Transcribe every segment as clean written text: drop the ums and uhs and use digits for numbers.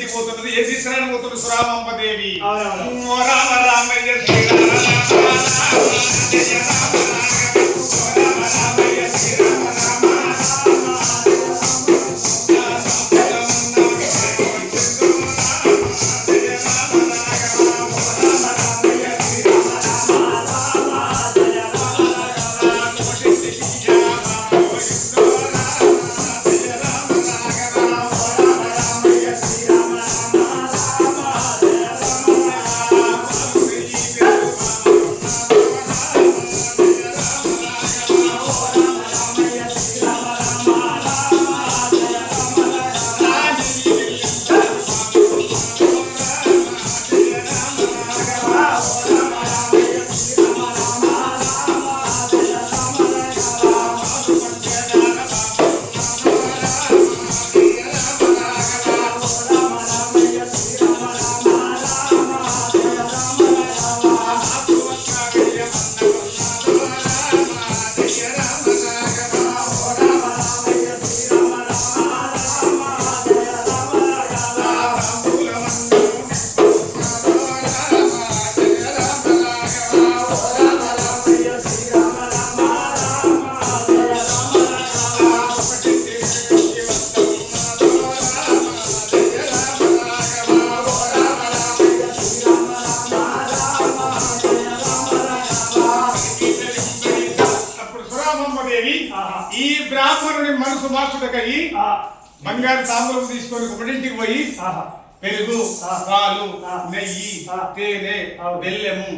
ఇంటికి పోతున్నది. ఏం తీసుకురాని పోతుంది సురామాంబదేవి. రామ రామయ్య ఈ బ్రాహ్మణుని మనసు మార్చుటకై బంగారు తాంబూలం తీసుకొని ఒకటింటికి పోయి పెరుగు, పాలు, నెయ్యి, తేనె, బెల్లము,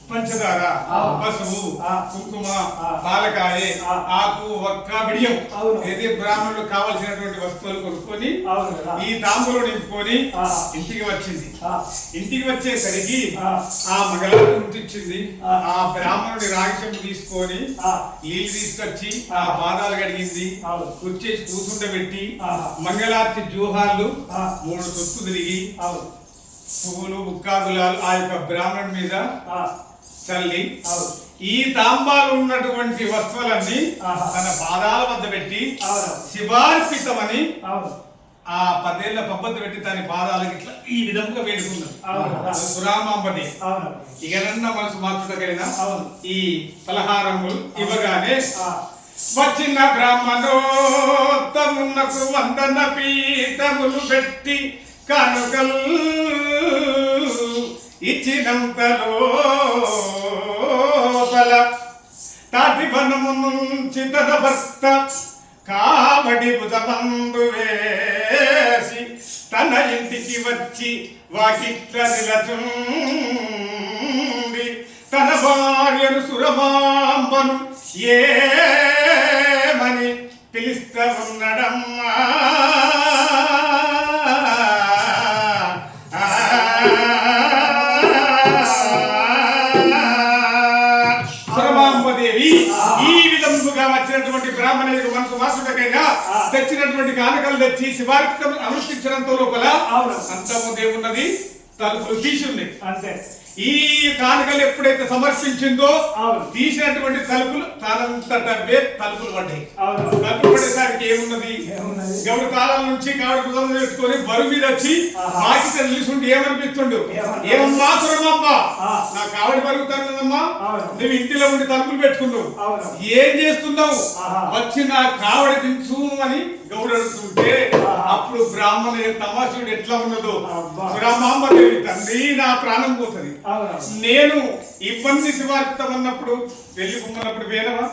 పంచదార, పసుపు, కుంకుమ, పాలకాయ, ఆకు, ఒక్క, బిడియం ఏది బ్రాహ్మణులు కావలసినటువంటి వస్తువులు కొనుక్కొని ఈ తాంబూలో నింపుకొని ఇంటికి వచ్చింది. ఇంటికి వచ్చేసరికి ఆ మంగళారం ఉంచిచ్చింది. ఆ బ్రాహ్మణుడి రాగశం తీసుకొని నీళ్ళు తీసుకొచ్చి ఆ పాదాలు కడిగింది. కూర్చేసి కూర్చుండబెట్టి మంగళార్తి జూహాలు 3 తొక్కు తిరిగి పువ్వులు, ముక్కాగులాలు ఆ యొక్క బ్రాహ్మణుడి మీద చల్లి ఈ తాంబాలు ఉన్నటువంటి వస్తువులన్నీ తన పాదాల వద్ద పెట్టి శివార్పితమని ఆ 10 ఏళ్ల పబ్బతి పెట్టి తన పాదాలకి ఇట్లా ఈ విధంగా వేడుకున్నాడు సురామాంబది. ఇకనన్నా మనసు మార్చుటకైనా ఈ పలహారములు ఇవ్వగానే వచ్చిన బ్రాహ్మణోత్తమునకు వందన పీఠములు పెట్టి కానుకలు ఇచ్చినంతలో తాటి వనము నుంచి తన భర్త కావడి భుజమందు వేసి తన ఇంటికి వచ్చి వాకిట్ల నిలచుండి తన భార్యను సురమాంబను ఏమని పిలుస్తా ఉన్నడమ్మా. ఈ విధముగా వచ్చినటువంటి బ్రాహ్మణులకు మనసు వాసుటకైనా తెచ్చినటువంటి కానుకలు తెచ్చి శివార్పితం అనుష్ఠించడంతో లోపల అంతముదేమున్నది తలుపులు తీసి ఉన్నాయి. అంతే ఈ కానుకలు ఎప్పుడైతే సమర్పించిందో తీసినటువంటి తలుపులు తానంతటవే తలుపులు పడ్డాయి. తలుపులు పడేసరికి ఏమున్నది, గౌడు తాళాల నుంచి కావడి కుదం పెట్టుకొని బరువు మీద వచ్చి బాధ్యత నిలుచుండి ఏమనిపిస్తుండు, ఏమమ్మా సురమమ్మ నా కావడి బరుగుతానమ్మా, నువ్వు ఇంటిలో ఉండి తలుపులు పెట్టుకున్నావు, ఏం చేస్తున్నావు, వచ్చి నా కావడి దించు అని గౌడు అడుగుతుంటే అప్పుడు బ్రాహ్మణుడు తమాషుడు ఎట్లా ఉన్నదో బ్రహ్మాంబదేవి తండ్రి నా ప్రాణం పోతుంది, నేను ఇబ్బంది శివార్పితం అన్నప్పుడు పెళ్లి కుమ్మన్నప్పుడు వేరవా,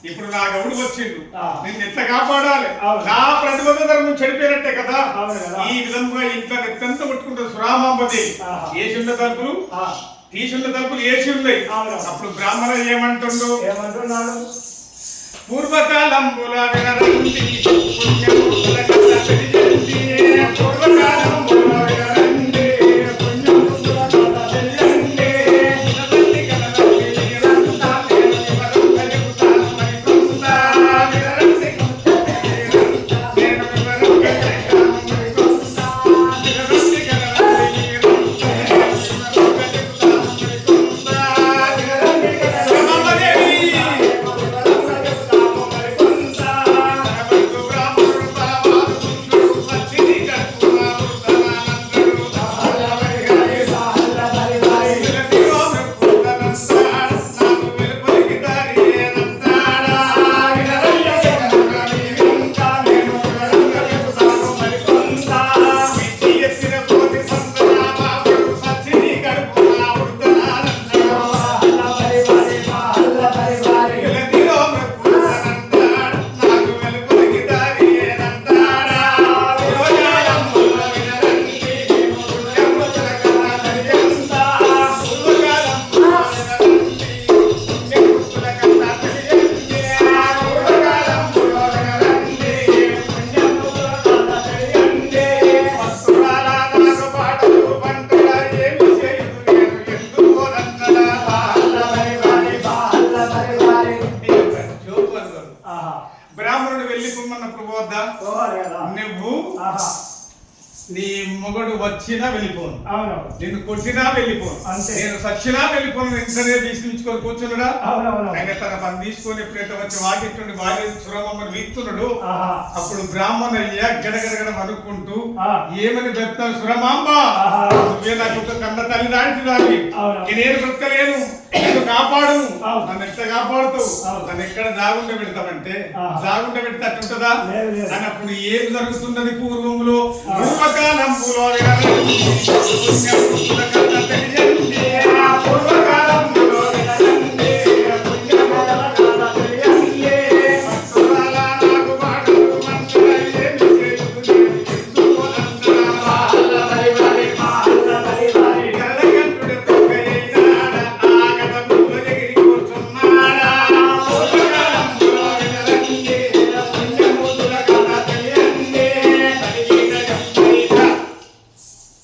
ఇప్పుడు నా గౌడు వచ్చిండు నిన్ను ఎట్లా కాపాడాలి, నా ప్రతిబద్ధ ధర్మం చెడిపోయినట్టే కదా. ఈ విధంగా ఇంట్లో నెత్తంత పట్టుకుంటారు సురామాంబదేవి. ఏసున్న తలుపులు తీసున్న తలుపులు ఏసి ఉన్నాయి. అప్పుడు బ్రాహ్మణ ఏమంటున్నాడు, పూర్వకాలంబుల వినరండి పుణ్యముల కథ తెలియండి, పూర్వకాలంబుల వినరండి పుణ్యముల కథ తెలియండి, వినరండి కనరండి నిరంతా నేను వివరం తెలుపుతాను మరికొంత, వినరండి నేను వివరం తెలుపుతాను మరికొంత, వినరండి కనరండి నిరంతా నేను వివరం తెలుపుతాను మరికొంత, వినరండి కనరండి నీ మొగడు వచ్చినా వెళ్ళిపోను, అవునవును, నిన్ను కొట్టినా వెళ్ళిపోను, అంతే. నేను సచ్చినా వెళ్ళిపోను. వెంటనే తీసుకొని కూర్చున్నాడా? అవునవును. ఆయన తన పని తీసుకొని ఎప్పుడైతే వచ్చి వాకిట్టుండి భార్య సురమమ్మని వీస్తున్నాడు, ఆహా. అప్పుడు బ్రాహ్మణయ్య గడగడగడ అనుకుంటూ ఆ. ఏమని చెప్తాను, సురమాంబ ఆహా. నువ్వే నాకు ఒక కన్న తల్లి లాంటి దాన్ని, అవును. నేను బ్రతకలేను, నన్ను కాపాడు, అవును. నన్ను ఎట్లా కాపాడుతావు, అవును. నన్ను ఎక్కడ జాగుండ పెడతావంటే ఆహా. జాగుండ పెడితే అట్టుంటదా లేదు, లేదు. అన్నప్పుడు ఏం జరుగుతున్నది పూర్వములో? ఆ. పూర్వకాలంలో వినరండి, పుణ్యపుత్రుల కథ తెలియండి. పూర్వకాలంలో వినరండి, పుణ్యపుత్రుల కథ తెలియండి. భక్తురాల నాకు పాటలు మంత్రులయ్యే నిశ్చయితులు ఎందుకోనంతరా. గరళగంటుడు తొక్కయ్యాడ, ఆగడ భూమగిరి కూర్చున్నాడా. పూర్వకాలంలో వినరండి, పుణ్యపుత్రుల కథ తెలియండి.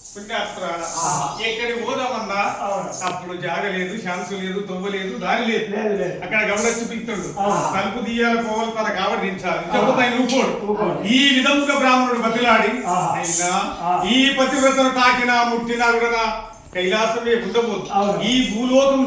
పుణ్యాత్రాల ఎక్కడి పోదామన్నా అవును. అప్పుడు జాగలేదు, ఛాన్స్ లేదు, తొవ్వలేదు, దారి లేదు. లేదు, లేదు. అక్కడ గమనించి పిక్తాడు, అవును. తలుపు తీయాలి, పోవాలి, తనకు ఆవరించాలి, అవును. చెబుతాయి ఊపోడు. ఊపోడు. ఈ విధముగా బ్రాహ్మణుడు బతిలాడి ఆహా. అయినా ఆ. ఈ పతివ్రతను తాకినా ముట్టినా కూడా కైలాసమే ఉండబోదు. అవును. ఈ భూలోకం